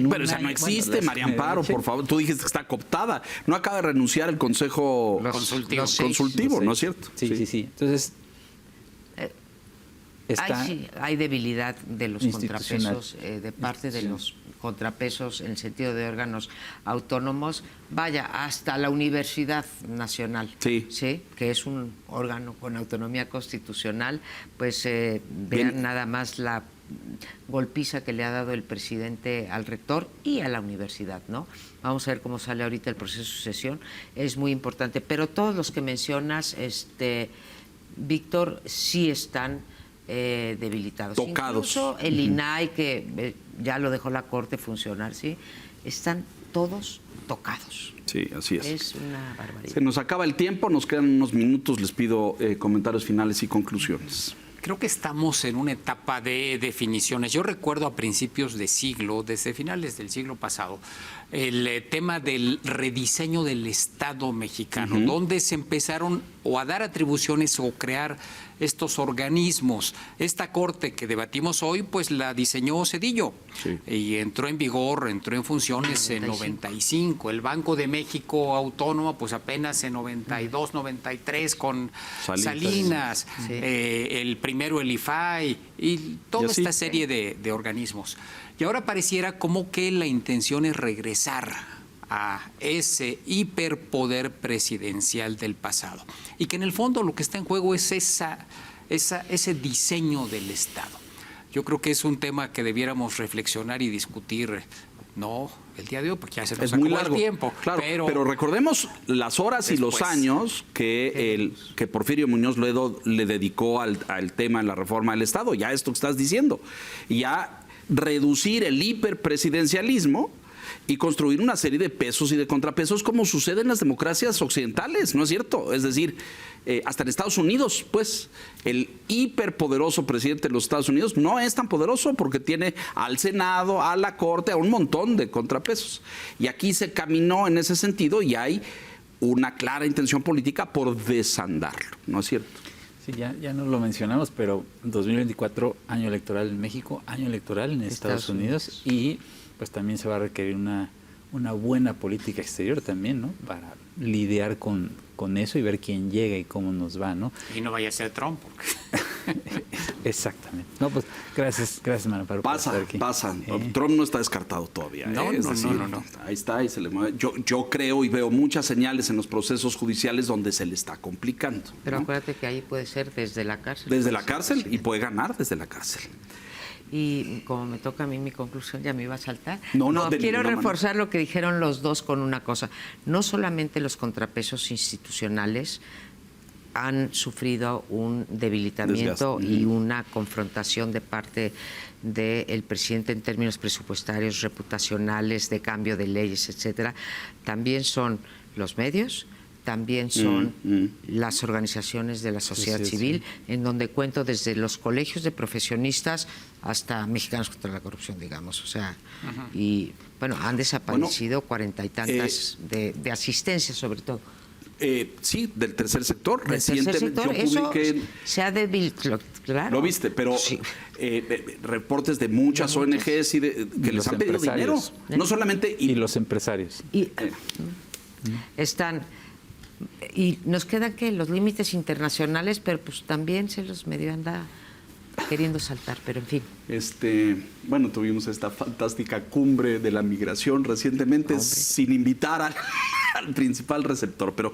Pero esa no existe, María Amparo, por favor. Tú dijiste que está cooptada. No acaba de renunciar el Consejo Consultivo, ¿no es cierto? Sí. Entonces, hay debilidad de los contrapesos, de parte de los contrapesos en el sentido de órganos autónomos, vaya, hasta la Universidad Nacional, ¿sí? Que es un órgano con autonomía constitucional, pues vean nada más la golpiza que le ha dado el presidente al rector y a la universidad, ¿no? Vamos a ver cómo sale ahorita el proceso de sucesión, es muy importante, pero todos los que mencionas, Víctor, sí están debilitados. Tocados. Incluso el INAI, que ya lo dejó la Corte funcionar, ¿sí? Están todos tocados. Sí, así es. Es una barbaridad. Se nos acaba el tiempo, nos quedan unos minutos, les pido comentarios finales y conclusiones. Creo que estamos en una etapa de definiciones. Yo recuerdo a principios de siglo, desde finales del siglo pasado, el tema del rediseño del Estado mexicano, donde se empezaron o a dar atribuciones o crear estos organismos. Esta Corte que debatimos hoy, pues la diseñó Zedillo y entró en vigor, entró en funciones en 95. El Banco de México Autónomo, pues apenas en 92, 93 con Salinas, el primero el IFAI y toda esta serie de organismos. Y ahora pareciera como que la intención es regresar a ese hiperpoder presidencial del pasado. Y que en el fondo lo que está en juego es ese diseño del Estado. Yo creo que es un tema que debiéramos reflexionar y discutir, no el día de hoy, porque ya se nos es muy acabó largo el tiempo. Claro, pero recordemos las horas y los años que Porfirio Muñoz Ledo le dedicó al tema de la reforma del Estado. Ya esto que estás diciendo. Ya reducir el hiperpresidencialismo y construir una serie de pesos y de contrapesos como sucede en las democracias occidentales, ¿no es cierto? Es decir, hasta en Estados Unidos, pues, el hiperpoderoso presidente de los Estados Unidos no es tan poderoso porque tiene al Senado, a la Corte, a un montón de contrapesos. Y aquí se caminó en ese sentido y hay una clara intención política por desandarlo, ¿no es cierto? Sí, ya no lo mencionamos, pero 2024, año electoral en México, año electoral en Estados Unidos y pues también se va a requerir una buena política exterior también, ¿no? Para lidiar con eso y ver quién llega y cómo nos va, ¿no? Y no vaya a ser Trump. Exactamente. No, pues gracias, Mario Amparo, por estar aquí. Pasa. Trump no está descartado todavía. No. Ahí está y se le mueve. Yo creo y veo muchas señales en los procesos judiciales donde se le está complicando. Pero ¿no? acuérdate que ahí puede ser desde la cárcel. Desde la cárcel y puede ganar desde la cárcel. Y como me toca a mí mi conclusión, ya me iba a saltar. No, quiero reforzar lo que dijeron los dos con una cosa. No solamente los contrapesos institucionales han sufrido un debilitamiento y una confrontación de parte del presidente en términos presupuestarios, reputacionales, de cambio de leyes, etcétera. También son los medios, también son las organizaciones de la sociedad civil, en donde cuento desde los colegios de profesionistas hasta Mexicanos contra la Corrupción, digamos. O sea, y bueno, han desaparecido 40 y tantas de asistencia, sobre todo. Sí, del tercer sector. Del Recientemente tercer sector, yo publiqué... eso se ha debilitado, claro. Lo viste, pero sí. Reportes de muchas ONGs que les han pedido dinero. No solamente... Y los empresarios. Están... Y nos quedan que los límites internacionales, pero pues también se los medio anda queriendo saltar, pero en fin. Bueno, tuvimos esta fantástica cumbre de la migración recientemente sin invitar al principal receptor, pero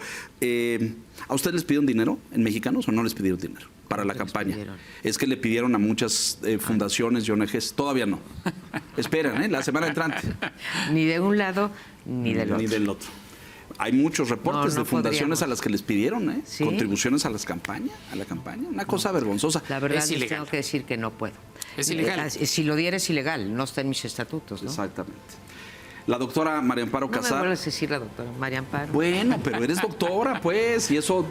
¿a ustedes les pidieron dinero en Mexicanos o no les pidieron dinero para la campaña? Es que le pidieron a muchas fundaciones y ONGs, todavía no. Esperan, la semana entrante. Ni de un lado ni del otro. Ni del otro. Hay muchos reportes de fundaciones a las que les pidieron ¿Sí? contribuciones a la campaña. Una cosa vergonzosa. La verdad es les ilegal. tengo que decir que no puedo. Es ilegal. Si lo diera es ilegal, no está en mis estatutos, ¿no? Exactamente. La doctora María Amparo No me Casar. vuelvas a decir la doctora María Amparo. Bueno, pero eres doctora, pues, y eso,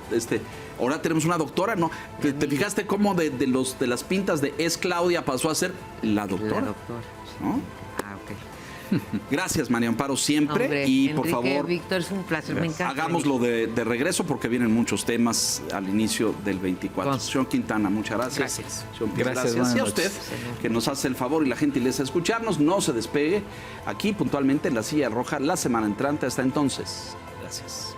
ahora tenemos una doctora, ¿no? ¿Te fijaste cómo de las pintas de es Claudia pasó a ser la doctora? La doctora. ¿No? Ah, ok. Gracias, María Amparo, siempre. Hombre, y Enrique, por favor, Víctor, es un placer, me encanta. hagámoslo de regreso porque vienen muchos temas al inicio del 24. Señor Quintana, muchas gracias. Gracias. Señor Pierre, Gracias, gracias. Y a buenas usted, noches. que nos hace el favor y la gentileza de escucharnos. No se despegue aquí puntualmente en la Silla Roja la semana entrante. Hasta entonces. Gracias.